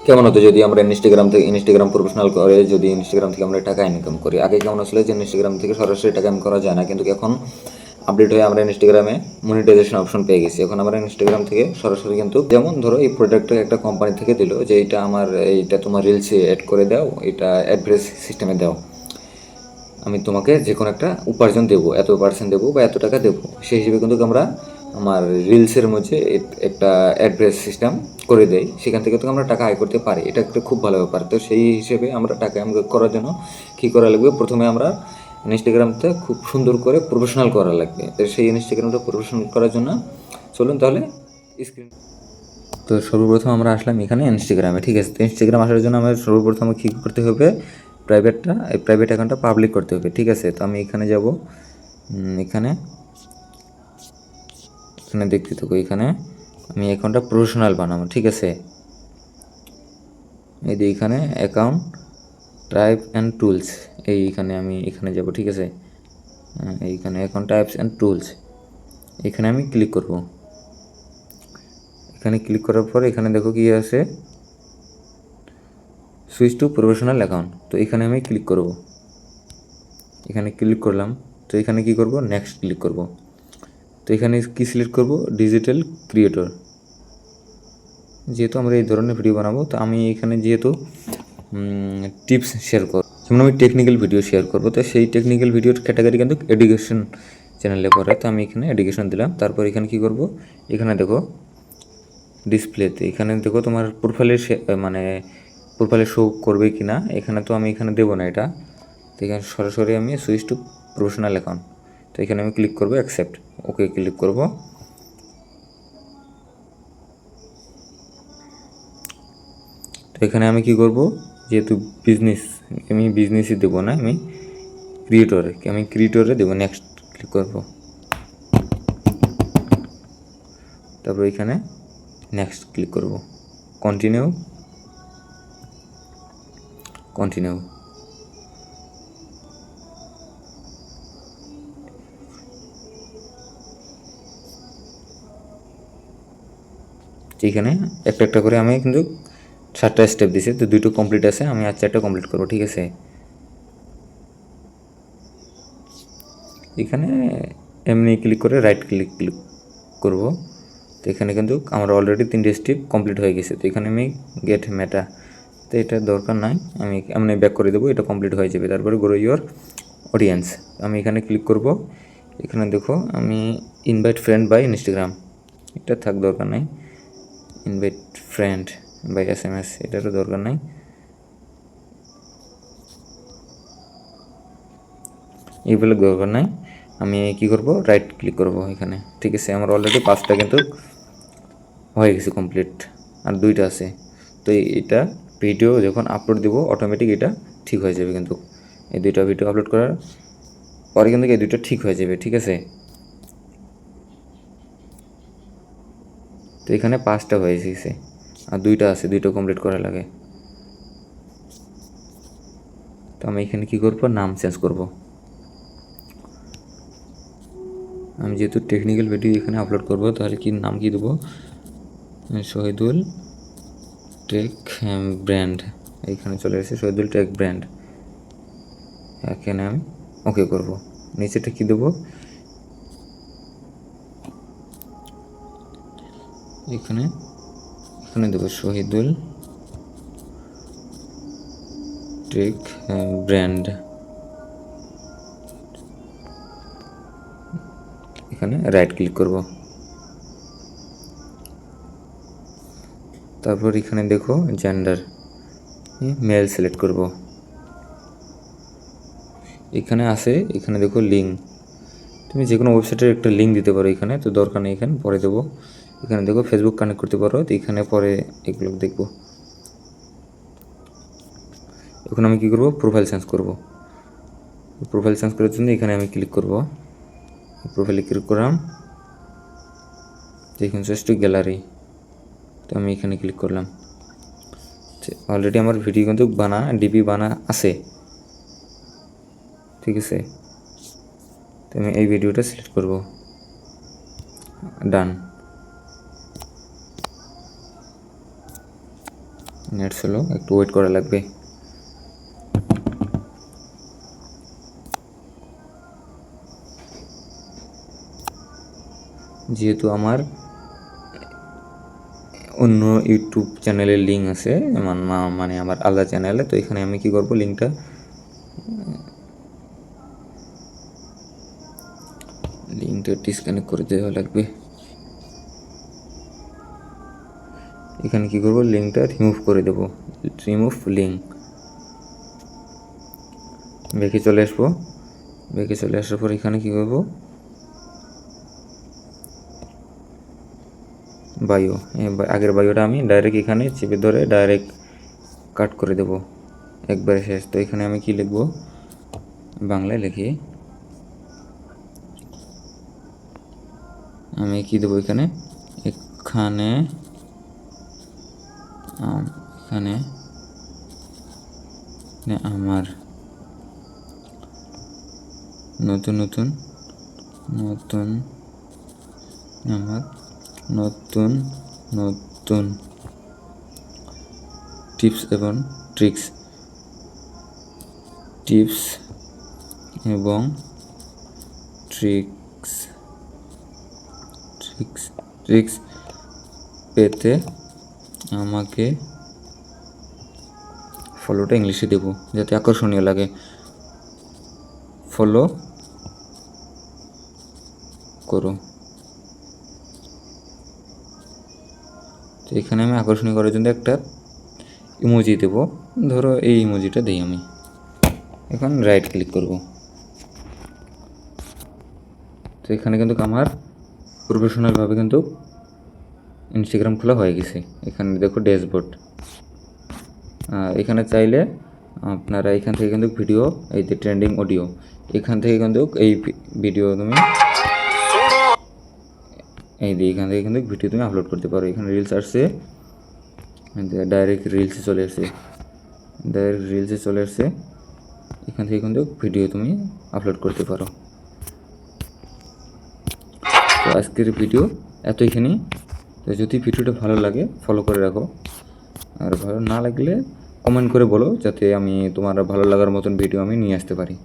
কেমন হতো যদি আমরা ইনস্টাগ্রাম প্রফেশনাল করে যদি ইনস্টাগ্রাম থেকে আমরা টাকা ইনকাম করি। আগে কেমন ছিল যে ইনস্টাগ্রাম থেকে সরাসরি টাকা ইনকাম করা যায় না, কিন্তু এখন আপডেট হয়ে আমরা ইনস্টাগ্রামে মনিটাইজেশন অপশন পেয়ে গেছি। এখন আমরা ইনস্টাগ্রাম থেকে সরাসরি কিন্তু, যেমন ধরো এই প্রোডাক্টটা একটা কোম্পানি থেকে দিল যে এইটা তোমার রিলসে অ্যাড করে দাও, এটা অ্যাডভার্টাইজ সিস্টেমে দাও, আমি তোমাকে যে কোনো একটা উপার্জন দেবো, এত পার্সেন্ট দেবো বা এত টাকা দেবো, সেই হিসেবে কিন্তু আমরা আমার রিলসের মধ্যে একটা অ্যাডভার্টাইজ সিস্টেম করে দেয়, সেখান থেকে তো আমরা টাকা আয় করতে পারি। এটা একটা খুব ভালো ব্যাপার। তো সেই হিসেবে আমরা টাকা আয় করার জন্য কী করা লাগবে, প্রথমে আমরা ইনস্টাগ্রামটা খুব সুন্দর করে প্রফেশনাল করা লাগবে। তো সেই ইনস্টাগ্রামটা প্রফেশনাল করার জন্য চলুন তাহলে স্ক্রিন। তো সর্বপ্রথম আমরা আসলাম এখানে ইনস্টাগ্রামে, ঠিক আছে। তো ইনস্টাগ্রাম আসার জন্য আমার সর্বপ্রথম কী করতে হবে, প্রাইভেট অ্যাকাউন্টটা পাবলিক করতে হবে, ঠিক আছে। তো আমি এখানে যাব, এখানে এখানে দেখতে থাকো, এখানে আমি অ্যাকাউন্টটা প্রফেশনাল বানাবো, ঠিক আছে। এই যে এখানে অ্যাকাউন্ট টাইপ অ্যান্ড টুলস, এইখানে আমি এখানে যাব, ঠিক আছে। এইখানে অ্যাকাউন্ট টাইপস অ্যান্ড টুলস, এখানে আমি ক্লিক করব। এখানে ক্লিক করার পর এখানে দেখো কি আছে, সুইচ টু প্রফেশনাল অ্যাকাউন্ট। তো এখানে আমি ক্লিক করব, এখানে ক্লিক করলাম। তো এখানে কি করব, নেক্সট ক্লিক করব। তো এখানে কি সিলেক্ট করব, ডিজিটাল ক্রিয়েটর। যেহেতু আমরা এই ধরনের ভিডিও বানাবো, তো আমি এখানে যেহেতু টিপস শেয়ার করব, যেমন আমি টেকনিক্যাল ভিডিও শেয়ার করব, তো সেই টেকনিক্যাল ভিডিওর ক্যাটাগরি কিন্তু এডুকেশন চ্যানেলে পড়ে। তো আমি এখানে এডুকেশন দিলাম। তারপর এখানে কি করব, এখানে দেখো ডিসপ্লেতে, এখানে দেখো তোমার প্রোফাইলে শো করবে কি না, এখানে তো আমি এখানে দেবো না এটা। তো এখানে সরাসরি আমি সুইচ টু প্রফেশনাল অ্যাকাউন্ট, তো এখানে আমি ক্লিক করব, অ্যাকসেপ্ট, ওকে ক্লিক করব। তো এখানে আমি কি করব, যেহেতু আমি বিজনেসই দেবো না, আমি ক্রিয়েটরে দেবো, নেক্সট ক্লিক করব। তারপর এখানে নেক্সট ক্লিক করব, কন্টিনিউ। এখানে একটা একটা করে আমি কিন্তু 7টা স্টেপ দিছি, তো 2টো কমপ্লিট আছে, আমি আর 4টা কমপ্লিট করবো, ঠিক আছে। এখানে এমনি ক্লিক করে রাইট ক্লিক করব। তো এখানে কিন্তু আমার অলরেডি 3টে স্টেপ কমপ্লিট হয়ে গেছে। তো এখানে আমি গেট মেটা, তো এটা দরকার নাই, আমি এমনি ব্যাক করে দেবো, এটা কমপ্লিট হয়ে যাবে। তারপরে গ্রো ইওর অডিয়েন্স, আমি এখানে ক্লিক করব। এখানে দেখো আমি ইনভাইট ফ্রেন্ড বাই ইনস্টাগ্রাম, এটা থাক, দরকার নাই। ইনভাইট ফ্রেন্ড বাই SMS, এটারও দরকার নাই। এইগুলো দরকার নাই। আমি কি করব, রাইট ক্লিক করব এখানে, ঠিক আছে। আমার অলরেডি 5টা কিন্তু হয়ে গেছে কমপ্লিট, আর 2টা আছে। তো এটা ভিডিও যখন আপলোড দেব অটোমেটিক এটা ঠিক হয়ে যাবে, কিন্তু এই 2টা ভিডিও আপলোড করার পরে কিন্তু এই 2টা ঠিক হয়ে যাবে, ঠিক আছে। তো এখানে 5টা হয়ে গেছে, আর 2টা আছে, 2টা কমপ্লিট করা লাগে। তো আমি এখানে কি করব, নাম চেঞ্জ করব। আমি যেহেতু টেকনিক্যাল ভিডিও এখানে আপলোড করব, তাহলে নাম কি দেবো, শহীদুল টেক ব্র্যান্ড, এইখানে চলে এসেছে শহীদুল টেক ব্র্যান্ড। এখানে আমি ওকে করব। নিচেটা কি দেবো, এখানে দেবো শহীদুল টেক ব্র্যান্ড। এখানে রাইট ক্লিক করব। তারপর এখানে দেখো জেন্ডার, মেল সিলেক্ট করব। এখানে আসে, এখানে দেখো লিঙ্ক, তুমি যে কোনো ওয়েবসাইটের একটা লিঙ্ক দিতে পারো এখানে, তো দরকার নেই, এখানে পরে দেবো। এখানে দেখো ফেসবুক কানেক্ট করতে পারো, তো এখানে পরে এগুলো দেখবো। এখন আমি কী করব, প্রোফাইল চেঞ্জ করব। প্রোফাইল চেঞ্জ করার জন্য এখানে আমি ক্লিক করব, প্রোফাইলে ক্লিক করলাম, দেখুন জাস্ট গ্যালারি। তো আমি এখানে ক্লিক করলাম, অলরেডি আমার ভিডিও কিন্তু ডিপি বানা আছে, ঠিক আছে। তো আমি এই ভিডিওটা সিলেক্ট করব, ডান। নেট স্লো, একটু ওয়েট করা লাগবে। যেহেতু আমার অন্য ইউটিউব চ্যানেলের লিঙ্ক আছে, মানে আমার আলাদা চ্যানেলে, তো এখানে আমি কি করব, লিঙ্কটা ডিসকানেক্ট করে দেওয়া লাগবে। এখানে কি করব, লিঙ্কটা রিমুভ করে দেব, রিমুভ লিঙ্ক। ব্যাকে চলে আসবো। ব্যাকে চলে আসার পর এখানে কি করব, বায়ো, আগের বায়োটা আমি ডাইরেক্ট এখানে চেপে ধরে ডাইরেক্ট কাট করে দেব একবারে শেষ। তো এখানে আমি কি লিখব, বাংলায় লিখি, আমি কি দেবো এখানে, এখানে এখানে আমার নতুন নতুন নতুন আমার নতুন নতুন টিপস এবং ট্রিক্স এবং ট্রিক্স পেতে আমাকে ফলোটা ইংলিশে দেব যাতে আকর্ষণীয় লাগে। ফলো করো। তো এখানে আমি আকর্ষণীয় করার জন্য একটা ইমোজি দেব, ধরো এই ইমোজিটা দিই আমি। এখন রাইট ক্লিক করব। তো এখানে কিন্তু আমার প্রফেশনালভাবে কিন্তু ইনস্টাগ্রাম খোলা হয়ে গেছে। এখানে দেখো ড্যাশবোর্ড, এখানে চাইলে আপনারা এখান থেকে কিন্তু ভিডিও, এই যে ট্রেন্ডিং অডিও, এখান থেকে কিন্তু এই ভিডিও তুমি এখান থেকে কিন্তু ভিডিও তুমি আপলোড করতে পারো। এখানে রিলস আসছে, ডাইরেক্ট রিলসে চলে আসছে, এখান থেকে কিন্তু ভিডিও তুমি আপলোড করতে পারো। তো আজকের ভিডিও এতখানি। তো যদি ভিডিওটা ভালো লাগে ফলো করে রাখো, আর ভালো না লাগলে কমেন্ট করে বলো, যাতে আমি তোমার ভালো লাগার মতন ভিডিও আমি নিয়ে আসতে পারি।